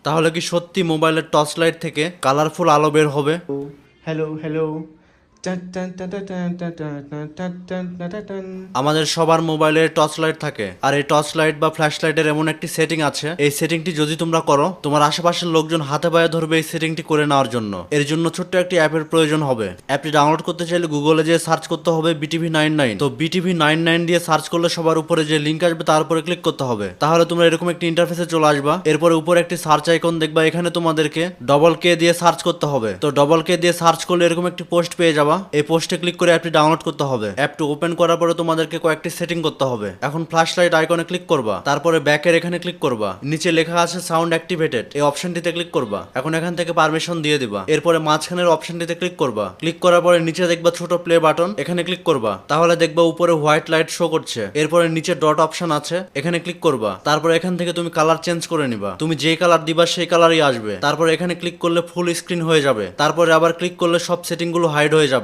তাহলে কি সত্যি মোবাইলের টর্চ লাইট থেকে কালারফুল আলো বের হবে? Hello hello. আমাদের সবার মোবাইলে টর্চ লাইট থাকে, আর এই টর্চ লাইট বা ফ্ল্যাশ লাইটের এমন একটি সেটিং আছে, এই সেটিংটি যদি তোমরা করো তোমার আশেপাশের লোকজন হাতে পায়ে ধরবে এই সেটিংটি করে নেওয়ার জন্য। এর জন্য ছোট্ট একটি অ্যাপের প্রয়োজন হবে। অ্যাপটি ডাউনলোড করতে চাইলে গুগলে যে সার্চ করতে হবে BTV99। তো BTV99 দিয়ে সার্চ করলে সবার উপরে যে লিঙ্ক আসবে তার উপরে ক্লিক করতে হবে। তাহলে তোমরা এরকম একটি ইন্টারফেসে চলে আসবা। এরপরে উপরে একটি সার্চ আইকন দেখবা, এখানে তোমাদেরকে ডবল কে দিয়ে সার্চ করতে হবে। তো ডবল কে দিয়ে সার্চ করলে এরকম একটি পোস্ট পেয়ে যাবা। এই পোস্টে ক্লিক করে অ্যাপটি ডাউনলোড করতে হবে। অ্যাপটি ওপেন করার পরে তোমাদেরকে কয়েকটি সেটিং করতে হবে। এখন ফ্ল্যাশ লাইট আইকনে ক্লিক করবা, তারপরে ব্যাকের এখানে ক্লিক করবা, নিচে লেখা আছে সাউন্ড অ্যাক্টিভেটেড, এই অপশনটিতে ক্লিক করবা। এখন এখান থেকে পারমিশন দিয়ে দিবা। এরপরে মাঝখানের অপশনটিতে ক্লিক করবা। ক্লিক করার পরে নিচে দেখবা ছোট প্লে বাটন, এখানে ক্লিক করবা। তাহলে দেখবা উপরে হোয়াইট লাইট শো করছে। এরপরে নিচে ডট অপশন আছে, এখানে ক্লিক করবা। তারপরে এখান থেকে তুমি কালার চেঞ্জ করে নিবা। তুমি যে কালার দিবা সেই কালারই আসবে। তারপরে এখানে ক্লিক করলে ফুল স্ক্রিন হয়ে যাবে। তারপরে আবার ক্লিক করলে সব সেটিং গুলো হাইড হয়ে যাবে।